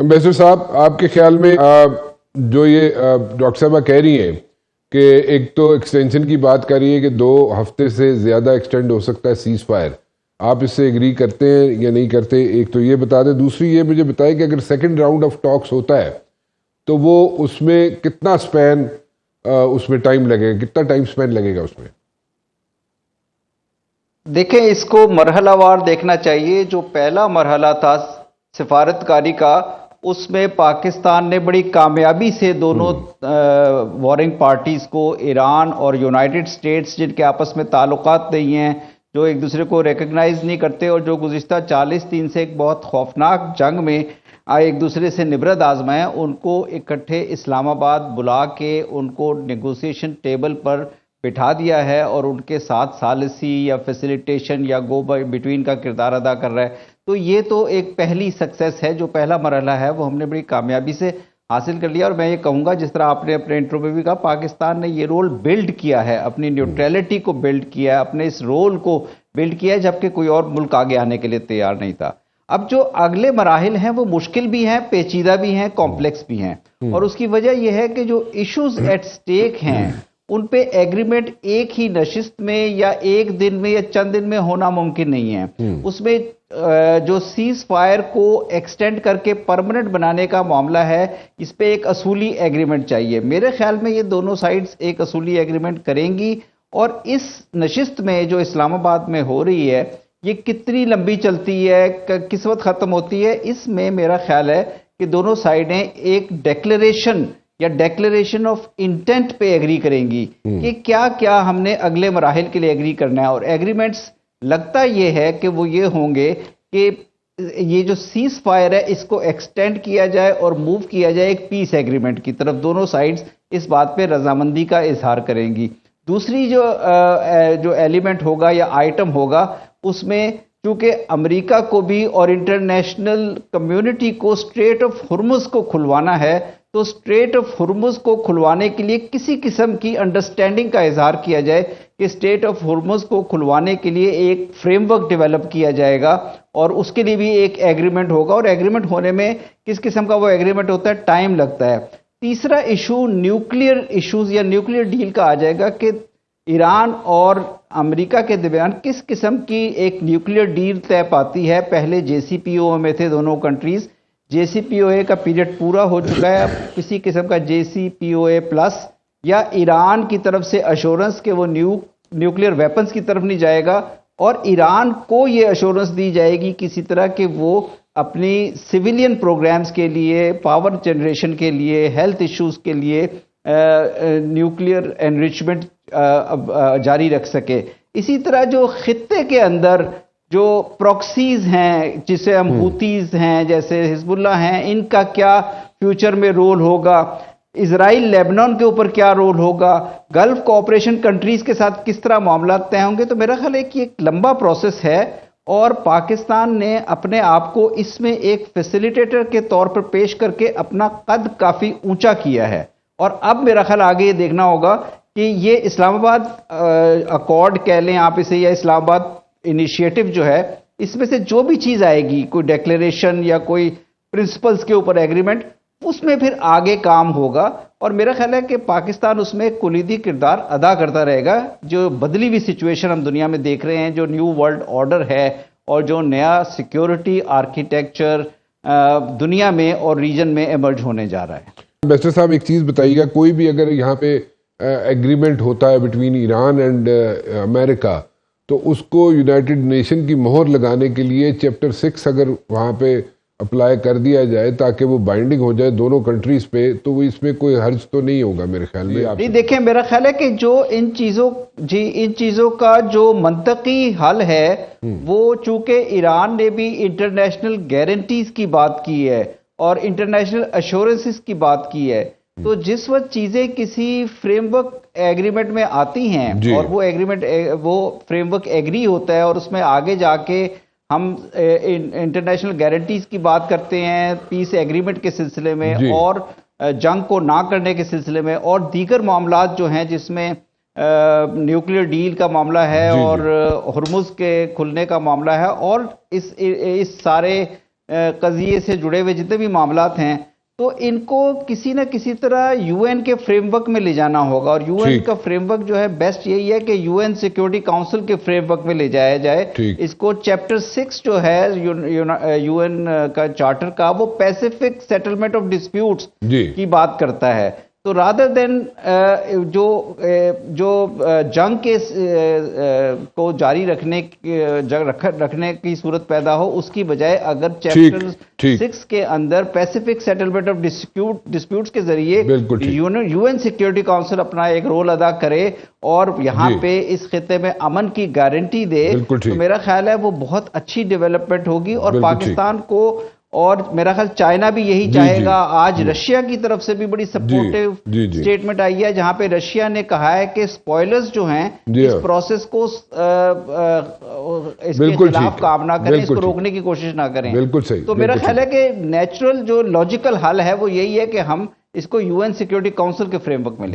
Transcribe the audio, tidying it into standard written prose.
Ambassador صاحب، آپ کے خیال میں جو یہ ڈاکٹر صاحبہ کہہ رہی ہیں کہ ایک تو ایکسٹینشن کی بات کر رہی ہے کہ 2 ہفتے سے زیادہ ایکسٹینڈ ہو سکتا ہے سیز فائر، آپ اس سے ایگری کرتے ہیں یا نہیں کرتے؟ ایک تو یہ بتا دیں، دوسری یہ مجھے بتائیں کہ اگر سیکنڈ راؤنڈ آف ٹاکس ہوتا ہے تو وہ اس میں کتنا سپین اس میں ٹائم لگے گا، کتنا ٹائم سپین لگے گا اس میں؟ دیکھیں، اس کو مرحلہ وار دیکھنا چاہیے۔ جو پہلا مرحلہ تھا سفارتکاری کا، اس میں پاکستان نے بڑی کامیابی سے دونوں وارنگ پارٹیز کو، ایران اور یونائٹڈ سٹیٹس، جن کے آپس میں تعلقات نہیں ہیں، جو ایک دوسرے کو ریکگنائز نہیں کرتے اور جو گزشتہ 40 دن سے ایک بہت خوفناک جنگ میں ایک دوسرے سے نبرد آزمائے، ان کو اکٹھے اسلام آباد بلا کے ان کو نیگوسیشن ٹیبل پر بٹھا دیا ہے اور ان کے ساتھ ثالثی یا فیسیلیٹیشن یا گو بٹوین کا کردار ادا کر رہا ہے۔ تو یہ تو ایک پہلی سکسیس ہے، جو پہلا مرحلہ ہے وہ ہم نے بڑی کامیابی سے حاصل کر لیا۔ اور میں یہ کہوں گا، جس طرح آپ نے اپنے انٹرو میں بھی کہا، پاکستان نے یہ رول بلڈ کیا ہے، اپنی نیوٹریلٹی کو بلڈ کیا ہے، اپنے اس رول کو بلڈ کیا ہے، جبکہ کوئی اور ملک آگے آنے کے لیے تیار نہیں تھا۔ اب جو اگلے مراحل ہیں وہ مشکل بھی ہیں، پیچیدہ بھی ہیں، کمپلیکس بھی ہیں، اور اس کی وجہ یہ ہے کہ جو ایشوز ایٹ سٹیک ہیں ان پہ ایگریمنٹ ایک ہی نشست میں یا ایک دن میں یا چند دن میں ہونا ممکن نہیں ہے۔ اس میں جو سیز فائر کو ایکسٹینڈ کر کے پرماننٹ بنانے کا معاملہ ہے، اس پہ ایک اصولی ایگریمنٹ چاہیے۔ میرے خیال میں یہ دونوں سائڈز ایک اصولی ایگریمنٹ کریں گی، اور اس نشست میں جو اسلام آباد میں ہو رہی ہے یہ کتنی لمبی چلتی ہے، کس وقت ختم ہوتی ہے، اس میں میرا خیال ہے کہ دونوں سائڈیں ایک ڈیکلریشن یا ڈیکلریشن آف انٹینٹ پہ ایگری کریں گی کہ کیا کیا ہم نے اگلے مراحل کے لیے ایگری کرنا ہے۔ اور ایگریمنٹس لگتا یہ ہے کہ وہ یہ ہوں گے کہ یہ جو سیز فائر ہے اس کو ایکسٹینڈ کیا جائے اور موو کیا جائے ایک پیس ایگریمنٹ کی طرف۔ دونوں سائڈز اس بات پہ رضامندی کا اظہار کریں گی۔ دوسری جو ایلیمنٹ ہوگا یا آئٹم ہوگا، اس میں چونکہ امریکہ کو بھی اور انٹرنیشنل کمیونٹی کو اسٹریٹ آف ہرمز کو کھلوانا ہے، تو اسٹریٹ آف ہرمز کو کھلوانے کے لیے کسی قسم کی انڈرسٹینڈنگ کا اظہار کیا جائے کہ اسٹریٹ آف ہرمز کو کھلوانے کے لیے ایک فریم ورک ڈیولپ کیا جائے گا، اور اس کے لیے بھی ایک ایگریمنٹ ہوگا۔ اور ایگریمنٹ ہونے میں کس قسم کا وہ ایگریمنٹ ہوتا ہے، ٹائم لگتا ہے۔ تیسرا ایشو نیوکلیئر ایشوز یا نیوکلیئر ڈیل کا آ جائے گا کہ ایران اور امریکہ کے درمیان کس قسم کی ایک نیوکلیئر ڈیل طے پاتی ہے۔ پہلے جے سی پی او میں تھے دونوں کنٹریز، جے سی پی او اے کا پیریڈ پورا ہو چکا ہے، اب کسی قسم کا جے سی پی او اے پلس یا ایران کی طرف سے ایشورنس کہ وہ نیوکلیئر ویپنز کی طرف نہیں جائے گا، اور ایران کو یہ ایشورنس دی جائے گی کسی طرح کہ وہ اپنی سویلین پروگرامز کے لیے، پاور جنریشن کے لیے، ہیلتھ ایشوز کے لیے نیوکلیئر انریچمنٹ جاری رکھ سکے۔ اسی طرح جو خطے کے اندر جو پروکسیز ہیں، جسے ہم ہوتیز ہیں، جیسے حزب اللہ ہیں، ان کا کیا فیوچر میں رول ہوگا، اسرائیل لیبنان کے اوپر کیا رول ہوگا، گلف کوآپریشن کنٹریز کے ساتھ کس طرح معاملات طے ہوں گے، تو میرا خیال ہے کہ ایک لمبا پروسیس ہے، اور پاکستان نے اپنے آپ کو اس میں ایک فیسیلیٹیٹر کے طور پر پیش کر کے اپنا قد کافی اونچا کیا ہے۔ اور اب میرا خیال آگے یہ دیکھنا ہوگا کہ یہ اسلام آباد اکارڈ کہہ لیں آپ اسے، یا اسلام آباد انیشیٹو جو ہے، اس میں سے جو بھی چیز آئے گی، کوئی ڈیکلیریشن یا کوئی پرنسپلز کے اوپر ایگریمنٹ، اس میں پھر آگے کام ہوگا۔ اور میرا خیال ہے کہ پاکستان اس میں کلیدی کردار ادا کرتا رہے گا۔ جو بدلی ہوئی سچویشن ہم دنیا میں دیکھ رہے ہیں، جو نیو ورلڈ آرڈر ہے اور جو نیا سیکیورٹی آرکیٹیکچر دنیا میں اور ریجن میں ایمرج ہونے جا رہا ہے۔ بیسٹر صاحب، ایک چیز بتائیے گا، کوئی بھی اگر یہاں پہ ایگریمنٹ ہوتا ہے بٹوین ایران اینڈ امریکہ، تو اس کو یونائٹڈ نیشن کی مہر لگانے کے لیے چیپٹر 6 اگر وہاں پہ اپلائی کر دیا جائے تاکہ وہ بائنڈنگ ہو جائے دونوں کنٹریز پہ، تو وہ اس میں کوئی حرج تو نہیں ہوگا میرے خیال میں؟ نہیں، دیکھیں، میرا خیال ہے کہ جو ان چیزوں کا جو منطقی حل ہے، وہ چونکہ ایران نے بھی انٹرنیشنل گارنٹیز کی بات کی ہے اور انٹرنیشنل ایشورنسز کی بات کی ہے، تو جس وقت چیزیں کسی فریم ورک ایگریمنٹ میں آتی ہیں اور وہ ایگریمنٹ، وہ فریم ورک ایگری ہوتا ہے، اور اس میں آگے جا کے ہم انٹرنیشنل گارنٹیز کی بات کرتے ہیں پیس ایگریمنٹ کے سلسلے میں، اور جنگ کو نہ کرنے کے سلسلے میں، اور دیگر معاملات جو ہیں جس میں نیوکلیئر ڈیل کا معاملہ ہے اور ہرمز کے کھلنے کا معاملہ ہے، اور اس سارے قضیے سے جڑے ہوئے جتنے بھی معاملات ہیں، تو ان کو کسی نہ کسی طرح یو این کے فریم ورک میں لے جانا ہوگا، اور یو این کا فریم ورک جو ہے بیسٹ یہی ہے کہ یو این سیکیورٹی کاؤنسل کے فریم ورک میں لے جایا جائے۔ اس کو چیپٹر 6 جو ہے یو این کا چارٹر کا، وہ پیسیفک سیٹلمنٹ آف ڈسپیوٹس کی بات کرتا ہے۔ تو رادر دین جو جنگ کے کو جاری رکھنے کی صورت پیدا ہو، اس کی بجائے اگر چیپٹر 6 کے اندر پیسیفک سیٹلمنٹ آف ڈسپیوٹس کے ذریعے یو این سیکیورٹی کاؤنسل اپنا ایک رول ادا کرے اور یہاں پہ اس خطے میں امن کی گارنٹی دے، تو میرا خیال ہے وہ بہت اچھی ڈیولپمنٹ ہوگی، اور پاکستان کو، اور میرا خیال چائنا بھی یہی چاہے گا۔ آج رشیا کی طرف سے بھی بڑی سپورٹیو سٹیٹمنٹ آئی ہے، جہاں پہ رشیا نے کہا ہے کہ سپوائلرز جو ہیں اس پروسیس کو اس کے خلاف کام نہ کریں، اس کو روکنے کی کوشش نہ کریں۔ تو میرا خیال ہے کہ نیچرل جو لاجیکل حل ہے وہ یہی ہے کہ ہم اس کو یو این سیکیورٹی کاؤنسل کے فریم ورک میں لیں۔